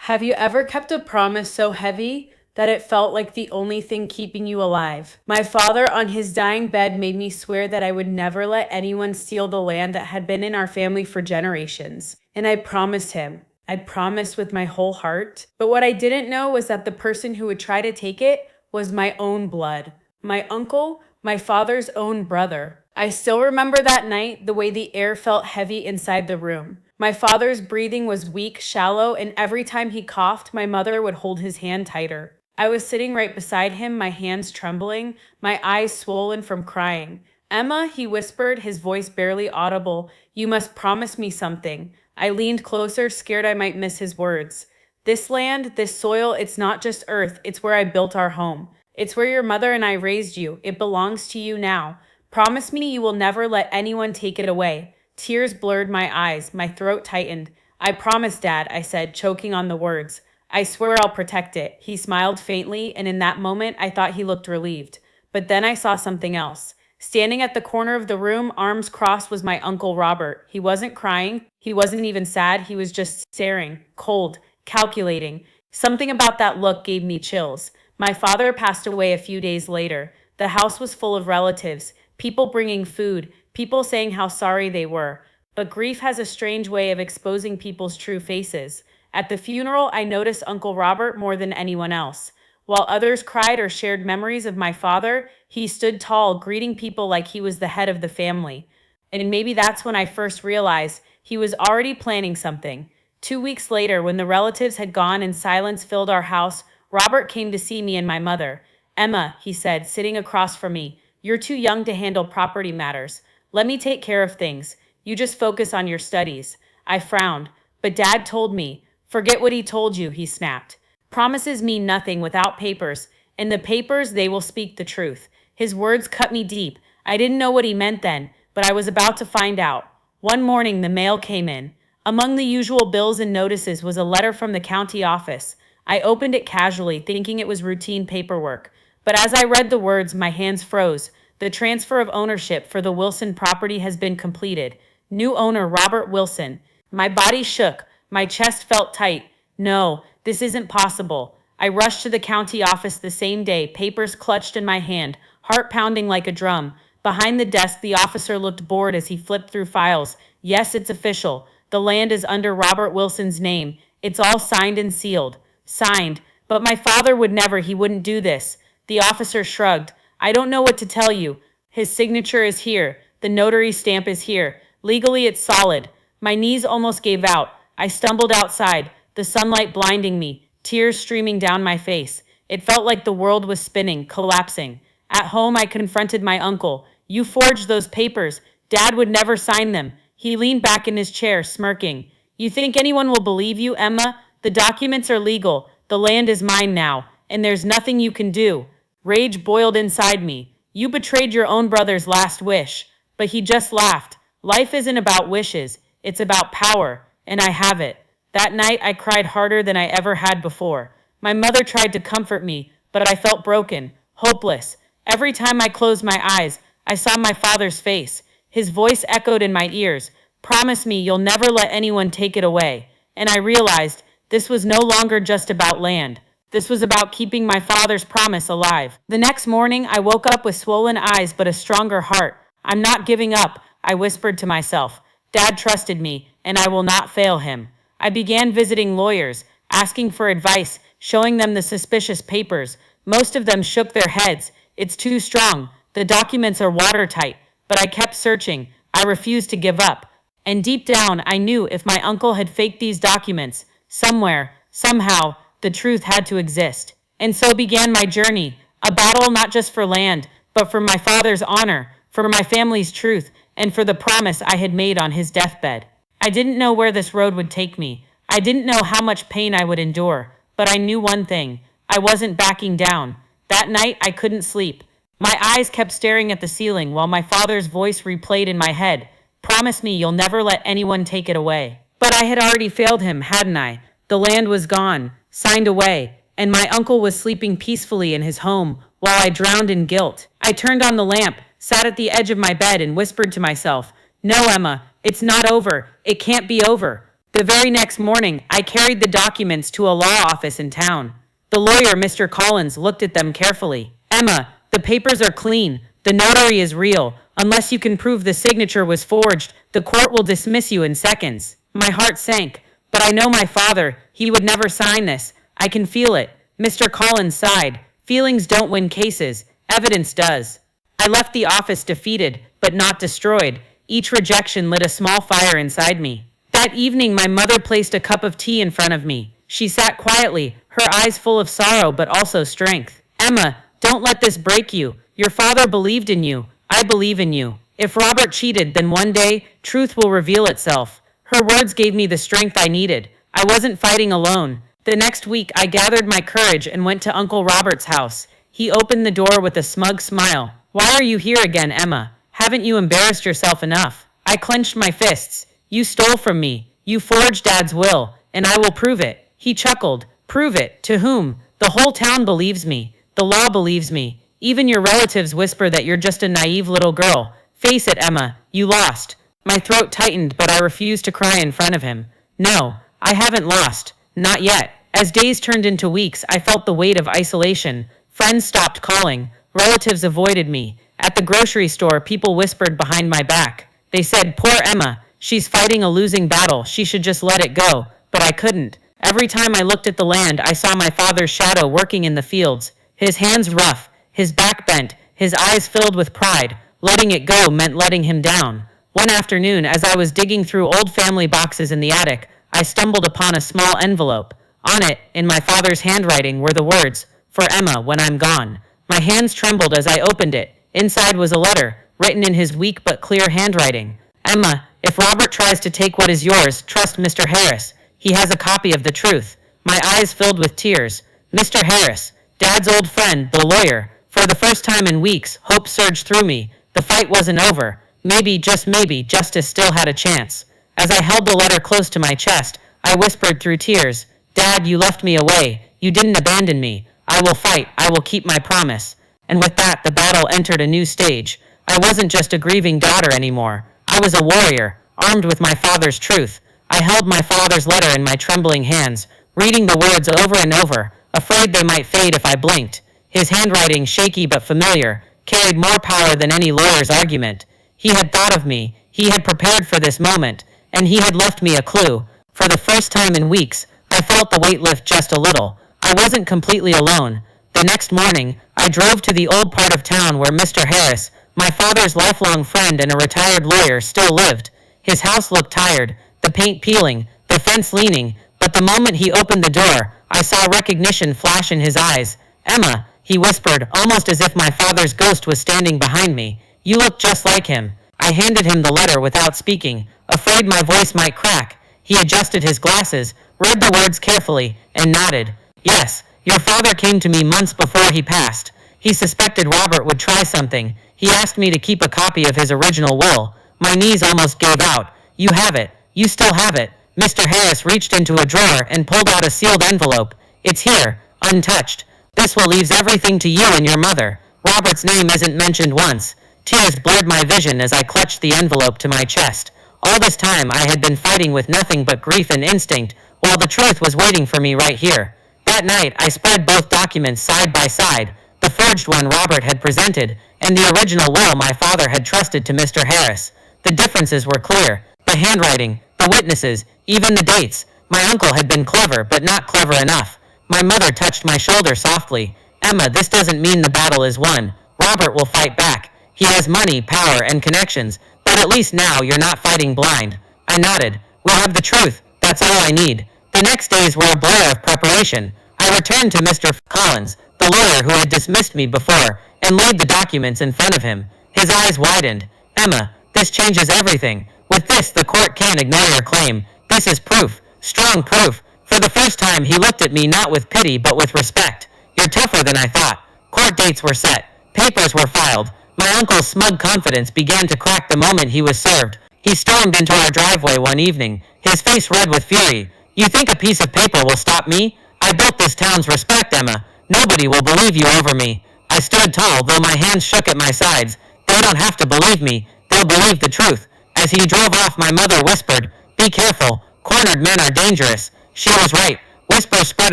Have you ever kept a promise so heavy that it felt like the only thing keeping you alive? My father, on his dying bed, made me swear that I would never let anyone steal the land that had been in our family for generations. And I promised him. I promised with my whole heart. But what I didn't know was that the person who would try to take it was my own blood. My uncle, my father's own brother. I still remember that night, the way the air felt heavy inside the room. My father's breathing was weak, shallow, and every time he coughed, my mother would hold his hand tighter. I was sitting right beside him, my hands trembling, my eyes swollen from crying. Emma, he whispered, his voice barely audible, you must promise me something. I leaned closer, scared I might miss his words. This land, this soil, it's not just earth, it's where I built our home. It's where your mother and I raised you. It belongs to you now. Promise me you will never let anyone take it away. Tears blurred my eyes. My throat tightened. I promise, Dad, I said, choking on the words. I swear I'll protect it. He smiled faintly, and in that moment, I thought he looked relieved. But then I saw something else. Standing at the corner of the room, arms crossed, was my Uncle Robert. He wasn't crying. He wasn't even sad. He was just staring, cold, calculating. Something about that look gave me chills. My father passed away a few days later. The house was full of relatives, people bringing food, people saying how sorry they were. But grief has a strange way of exposing people's true faces. At the funeral, I noticed Uncle Robert more than anyone else. While others cried or shared memories of my father, he stood tall, greeting people like he was the head of the family. And maybe that's when I first realized he was already planning something. 2 weeks later, when the relatives had gone and silence filled our house, Robert came to see me and my mother. Emma, he said, sitting across from me, you're too young to handle property matters. Let me take care of things. You just focus on your studies. I frowned, but Dad told me. Forget what he told you, he snapped. Promises mean nothing without papers. In the papers, they will speak the truth. His words cut me deep. I didn't know what he meant then, but I was about to find out. One morning, the mail came in. Among the usual bills and notices was a letter from the county office. I opened it casually, thinking it was routine paperwork. But as I read the words, my hands froze. The transfer of ownership for the Wilson property has been completed. New owner, Robert Wilson. My body shook. My chest felt tight. No, this isn't possible. I rushed to the county office the same day, papers clutched in my hand, heart pounding like a drum. Behind the desk, the officer looked bored as he flipped through files. Yes, it's official. The land is under Robert Wilson's name. It's all signed and sealed. Signed. But my father would never, he wouldn't do this. The officer shrugged. I don't know what to tell you. His signature is here. The notary stamp is here. Legally, it's solid. My knees almost gave out. I stumbled outside, the sunlight blinding me, tears streaming down my face. It felt like the world was spinning, collapsing. At home, I confronted my uncle. You forged those papers. Dad would never sign them. He leaned back in his chair, smirking. You think anyone will believe you, Emma? The documents are legal. The land is mine now, and there's nothing you can do. Rage boiled inside me. You betrayed your own brother's last wish. But he just laughed. Life isn't about wishes. It's about power, and I have it. That night, I cried harder than I ever had before. My mother tried to comfort me, but I felt broken, hopeless. Every time I closed my eyes, I saw my father's face. His voice echoed in my ears. Promise me you'll never let anyone take it away. And I realized this was no longer just about land. This was about keeping my father's promise alive. The next morning, I woke up with swollen eyes but a stronger heart. I'm not giving up, I whispered to myself. Dad trusted me, and I will not fail him. I began visiting lawyers, asking for advice, showing them the suspicious papers. Most of them shook their heads. It's too strong. The documents are watertight. But I kept searching. I refused to give up. And deep down, I knew if my uncle had faked these documents, somewhere, somehow, the truth had to exist. And so began my journey, a battle not just for land, but for my father's honor, for my family's truth, and for the promise I had made on his deathbed. I didn't know where this road would take me. I didn't know how much pain I would endure, but I knew one thing. I wasn't backing down. That night, I couldn't sleep. My eyes kept staring at the ceiling while my father's voice replayed in my head. Promise me you'll never let anyone take it away. But I had already failed him, hadn't I? The land was gone, signed away, and my uncle was sleeping peacefully in his home while I drowned in guilt. I turned on the lamp, sat at the edge of my bed, and whispered to myself, No, Emma, it's not over. It can't be over. The very next morning, I carried the documents to a law office in town. The lawyer, Mr. Collins, looked at them carefully. Emma, the papers are clean. The notary is real. Unless you can prove the signature was forged, the court will dismiss you in seconds. My heart sank. But I know my father. He would never sign this. I can feel it. Mr. Collins sighed. Feelings don't win cases. Evidence does. I left the office defeated, but not destroyed. Each rejection lit a small fire inside me. That evening, my mother placed a cup of tea in front of me. She sat quietly, her eyes full of sorrow but also strength. Emma, don't let this break you. Your father believed in you. I believe in you. If Robert cheated, then one day, truth will reveal itself. Her words gave me the strength I needed. I wasn't fighting alone. The next week, I gathered my courage and went to Uncle Robert's house. He opened the door with a smug smile. Why are you here again, Emma? Haven't you embarrassed yourself enough? I clenched my fists. You stole from me. You forged Dad's will, and I will prove it. He chuckled. Prove it? To whom? The whole town believes me. The law believes me. Even your relatives whisper that you're just a naive little girl. Face it, Emma. You lost. My throat tightened, but I refused to cry in front of him. No, I haven't lost. Not yet. As days turned into weeks, I felt the weight of isolation. Friends stopped calling. Relatives avoided me. At the grocery store, people whispered behind my back. They said, poor Emma. She's fighting a losing battle. She should just let it go. But I couldn't. Every time I looked at the land, I saw my father's shadow working in the fields. His hands rough, his back bent, his eyes filled with pride. Letting it go meant letting him down. One afternoon, as I was digging through old family boxes in the attic, I stumbled upon a small envelope. On it, in my father's handwriting, were the words, "For Emma, when I'm gone." My hands trembled as I opened it. Inside was a letter, written in his weak but clear handwriting. Emma, if Robert tries to take what is yours, trust Mr. Harris. He has a copy of the truth. My eyes filled with tears. Mr. Harris, Dad's old friend, the lawyer. For the first time in weeks, hope surged through me. The fight wasn't over. Maybe, just maybe, justice still had a chance. As I held the letter close to my chest, I whispered through tears, Dad, you left me away. You didn't abandon me. I will fight. I will keep my promise. And with that, the battle entered a new stage. I wasn't just a grieving daughter anymore. I was a warrior, armed with my father's truth. I held my father's letter in my trembling hands, reading the words over and over, afraid they might fade if I blinked. His handwriting, shaky but familiar, carried more power than any lawyer's argument. He had thought of me. He had prepared for this moment, and he had left me a clue. For the first time in weeks, I felt the weight lift just a little. I wasn't completely alone. The next morning, I drove to the old part of town where Mr. Harris, my father's lifelong friend and a retired lawyer, still lived. His house looked tired, the paint peeling, the fence leaning, but the moment he opened the door, I saw recognition flash in his eyes. Emma, he whispered, almost as if my father's ghost was standing behind me. You look just like him. I handed him the letter without speaking, afraid my voice might crack. He adjusted his glasses, read the words carefully, and nodded. Yes, your father came to me months before he passed. He suspected Robert would try something. He asked me to keep a copy of his original will. My knees almost gave out. You have it. You still have it. Mr. Harris reached into a drawer and pulled out a sealed envelope. It's here, untouched. This will leave everything to you and your mother. Robert's name isn't mentioned once. Tears blurred my vision as I clutched the envelope to my chest. All this time I had been fighting with nothing but grief and instinct, while the truth was waiting for me right here. That night, I spread both documents side by side, the forged one Robert had presented, and the original will my father had trusted to Mr. Harris. The differences were clear. The handwriting, the witnesses, even the dates. My uncle had been clever, but not clever enough. My mother touched my shoulder softly. Emma, this doesn't mean the battle is won. Robert will fight back. He has money, power, and connections, but at least now you're not fighting blind. I nodded. We have the truth. That's all I need. The next days were a blur of preparation. I returned to Mr. Collins, the lawyer who had dismissed me before, and laid the documents in front of him. His eyes widened. Emma, this changes everything. With this, the court can't ignore your claim. This is proof. Strong proof. For the first time, he looked at me not with pity, but with respect. You're tougher than I thought. Court dates were set. Papers were filed. My uncle's smug confidence began to crack the moment he was served. He stormed into our driveway one evening, his face red with fury. You think a piece of paper will stop me? I built this town's respect, Emma. Nobody will believe you over me. I stood tall, though my hands shook at my sides. They don't have to believe me. They'll believe the truth. As he drove off, my mother whispered, Be careful. Cornered men are dangerous. She was right. Whispers spread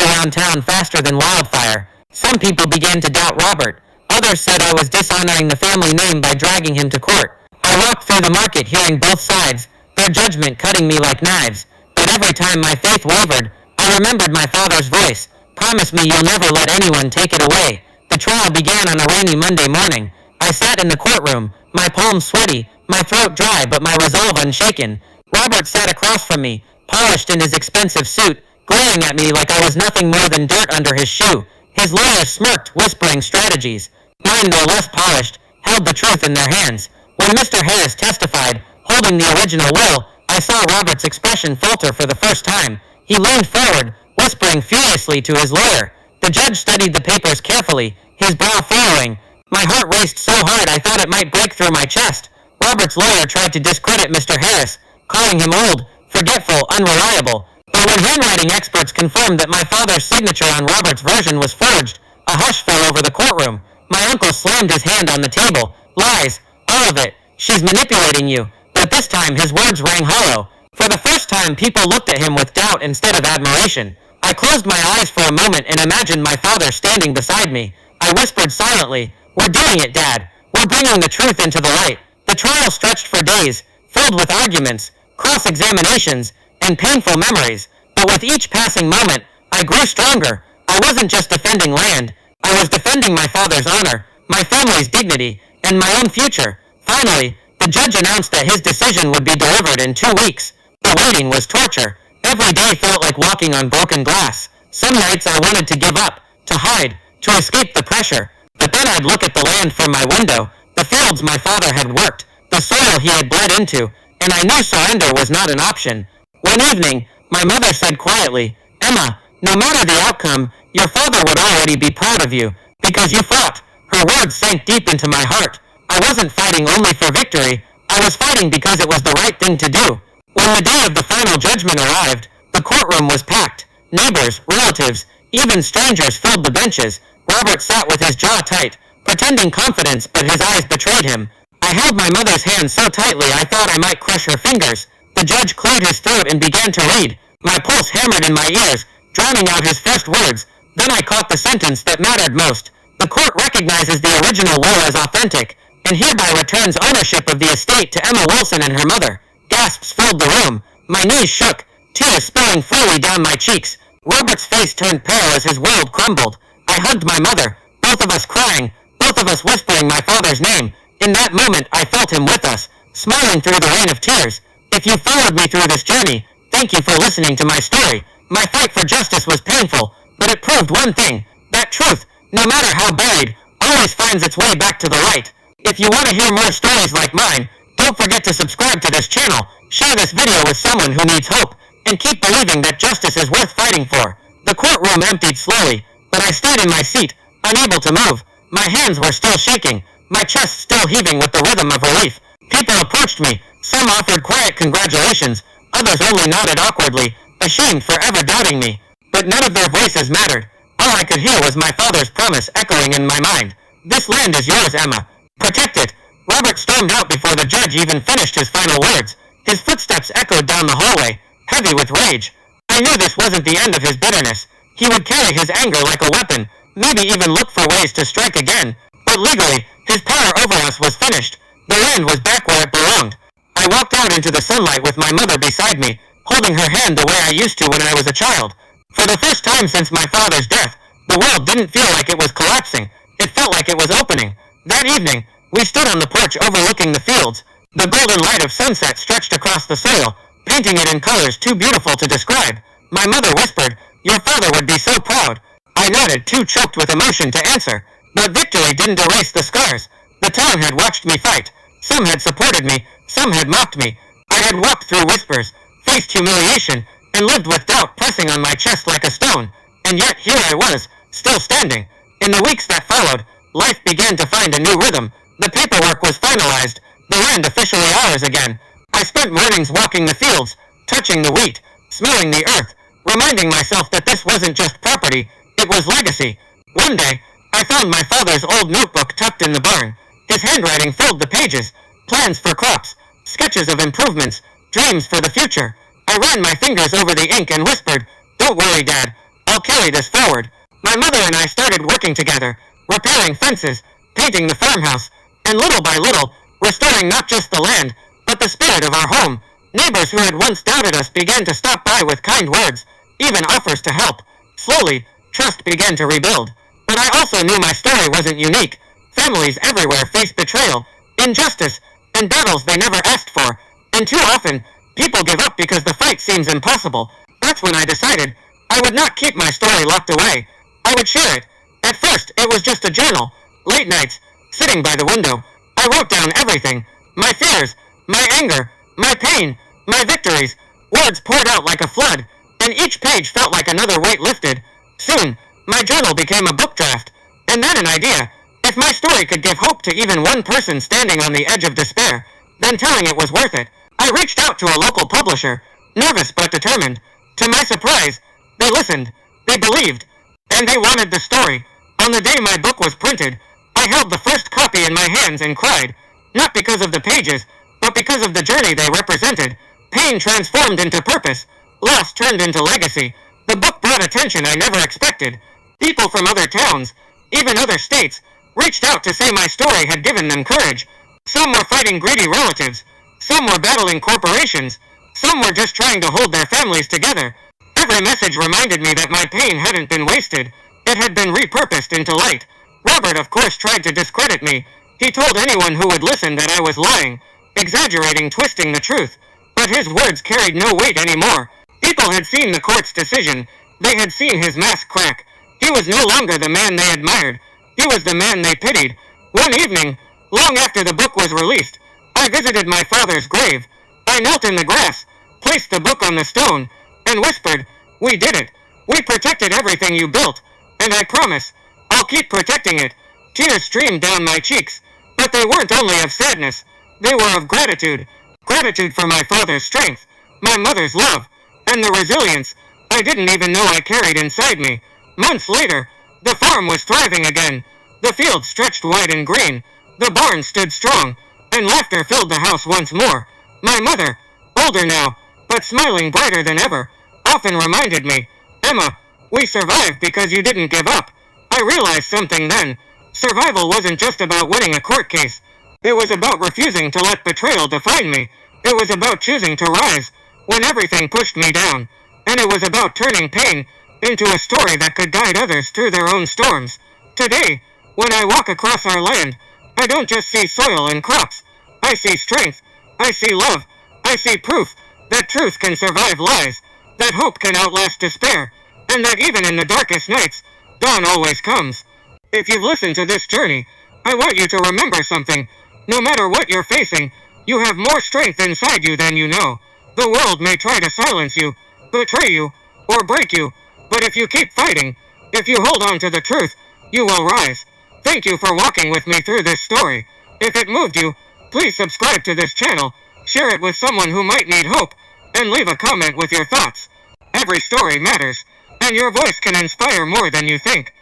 around town faster than wildfire. Some people began to doubt Robert. Others said I was dishonoring the family name by dragging him to court. I walked through the market hearing both sides, their judgment cutting me like knives. But every time my faith wavered, I remembered my father's voice. Promise me you'll never let anyone take it away. The trial began on a rainy Monday morning. I sat in the courtroom, my palms sweaty, my throat dry but my resolve unshaken. Robert sat across from me, polished in his expensive suit, glaring at me like I was nothing more than dirt under his shoe. His lawyers smirked, whispering strategies. Mine, though less polished, held the truth in their hands. When Mr. Harris testified, holding the original will, I saw Robert's expression falter for the first time. He leaned forward, whispering furiously to his lawyer. The judge studied the papers carefully, his brow furrowing. My heart raced so hard I thought it might break through my chest. Robert's lawyer tried to discredit Mr. Harris, calling him old, forgetful, unreliable. But when handwriting experts confirmed that my father's signature on Robert's version was forged, a hush fell over the courtroom. My uncle slammed his hand on the table. Lies. All of it. She's manipulating you. But this time his words rang hollow. For the first time, people looked at him with doubt instead of admiration. I closed my eyes for a moment and imagined my father standing beside me. I whispered silently, "We're doing it, Dad. We're bringing the truth into the light." The trial stretched for days, filled with arguments, cross-examinations, and painful memories. But with each passing moment, I grew stronger. I wasn't just defending land. I was defending my father's honor, my family's dignity, and my own future. Finally, the judge announced that his decision would be delivered in 2 weeks. The waiting was torture. Every day felt like walking on broken glass. Some nights I wanted to give up, to hide, to escape the pressure. But then I'd look at the land from my window, the fields my father had worked, the soil he had bled into, and I knew surrender was not an option. One evening, my mother said quietly, "Emma, no matter the outcome, your father would already be proud of you, because you fought." Her words sank deep into my heart. I wasn't fighting only for victory. I was fighting because it was the right thing to do. When the day of the final judgment arrived, the courtroom was packed. Neighbors, relatives, even strangers filled the benches. Robert sat with his jaw tight, pretending confidence, but his eyes betrayed him. I held my mother's hand so tightly I thought I might crush her fingers. The judge cleared his throat and began to read. My pulse hammered in my ears, drowning out his first words. Then I caught the sentence that mattered most. The court recognizes the original will as authentic, and hereby returns ownership of the estate to Emma Wilson and her mother. Gasps filled the room. My knees shook, tears spilling freely down my cheeks. Robert's face turned pale as his world crumbled. I hugged my mother, both of us crying, both of us whispering my father's name. In that moment, I felt him with us, smiling through the rain of tears. If you followed me through this journey, thank you for listening to my story. My fight for justice was painful, but it proved one thing, that truth, no matter how buried, always finds its way back to the light. If you want to hear more stories like mine, don't forget to subscribe to this channel, share this video with someone who needs hope, and keep believing that justice is worth fighting for. The courtroom emptied slowly, but I stayed in my seat, unable to move. My hands were still shaking, my chest still heaving with the rhythm of relief. People approached me, some offered quiet congratulations, others only nodded awkwardly, ashamed for ever doubting me. But none of their voices mattered. All I could hear was my father's promise echoing in my mind. "This land is yours, Emma. Protect it." Robert stormed out before the judge even finished his final words. His footsteps echoed down the hallway, heavy with rage. I knew this wasn't the end of his bitterness. He would carry his anger like a weapon, maybe even look for ways to strike again. But legally, his power over us was finished. The land was back where it belonged. I walked out into the sunlight with my mother beside me, holding her hand the way I used to when I was a child. For the first time since my father's death, the world didn't feel like it was collapsing. It felt like it was opening. That evening, we stood on the porch overlooking the fields. The golden light of sunset stretched across the soil, painting it in colors too beautiful to describe. My mother whispered, "Your father would be so proud." I nodded, too choked with emotion to answer. But victory didn't erase the scars. The town had watched me fight. Some had supported me, some had mocked me. I had walked through whispers, faced humiliation, and lived with doubt pressing on my chest like a stone. And yet here I was, still standing. In the weeks that followed, life began to find a new rhythm. The paperwork was finalized, the land officially ours again. I spent mornings walking the fields, touching the wheat, smelling the earth, reminding myself that this wasn't just property, it was legacy. One day, I found my father's old notebook tucked in the barn. His handwriting filled the pages, plans for crops, sketches of improvements, dreams for the future. I ran my fingers over the ink and whispered, "Don't worry, Dad. I'll carry this forward." My mother and I started working together, repairing fences, painting the farmhouse, and little by little, restoring not just the land, but the spirit of our home. Neighbors who had once doubted us began to stop by with kind words, even offers to help. Slowly, trust began to rebuild. But I also knew my story wasn't unique. Families everywhere face betrayal, injustice, and battles they never asked for. And too often, people give up because the fight seems impossible. That's when I decided I would not keep my story locked away. I would share it. At first, it was just a journal. Late nights, sitting by the window, I wrote down everything. My fears, my anger, my pain, my victories. Words poured out like a flood, and each page felt like another weight lifted. Soon, my journal became a book draft, and then an idea. If my story could give hope to even one person standing on the edge of despair, then telling it was worth it. I reached out to a local publisher, nervous but determined. To my surprise, they listened, they believed, and they wanted the story. On the day my book was printed, I held the first copy in my hands and cried, not because of the pages, but because of the journey they represented. Pain transformed into purpose, loss turned into legacy. The book brought attention I never expected. People from other towns, even other states, reached out to say my story had given them courage. Some were fighting greedy relatives, some were battling corporations, some were just trying to hold their families together. Every message reminded me that my pain hadn't been wasted, it had been repurposed into light. Robert of course tried to discredit me. He told anyone who would listen that I was lying, exaggerating, twisting the truth. But his words carried no weight anymore. People had seen the court's decision. They had seen his mask crack. He was no longer the man they admired. He was the man they pitied. One evening, long after the book was released, I visited my father's grave. I knelt in the grass, placed the book on the stone, and whispered, "We did it. We protected everything you built, and I promise, I'll keep protecting it." Tears streamed down my cheeks, but they weren't only of sadness. They were of gratitude. Gratitude for my father's strength, my mother's love, and the resilience I didn't even know I carried inside me. Months later, the farm was thriving again. The fields stretched wide and green. The barn stood strong, and laughter filled the house once more. My mother, older now, but smiling brighter than ever, often reminded me, "Emma, we survived because you didn't give up." I realized something then. Survival wasn't just about winning a court case. It was about refusing to let betrayal define me. It was about choosing to rise when everything pushed me down. And it was about turning pain into a story that could guide others through their own storms. Today, when I walk across our land, I don't just see soil and crops. I see strength. I see love. I see proof that truth can survive lies, that hope can outlast despair, and that even in the darkest nights, dawn always comes. If you've listened to this journey, I want you to remember something. No matter what you're facing, you have more strength inside you than you know. The world may try to silence you, betray you, or break you, but if you keep fighting, if you hold on to the truth, you will rise. Thank you for walking with me through this story. If it moved you, please subscribe to this channel, share it with someone who might need hope, and leave a comment with your thoughts. Every story matters, and your voice can inspire more than you think.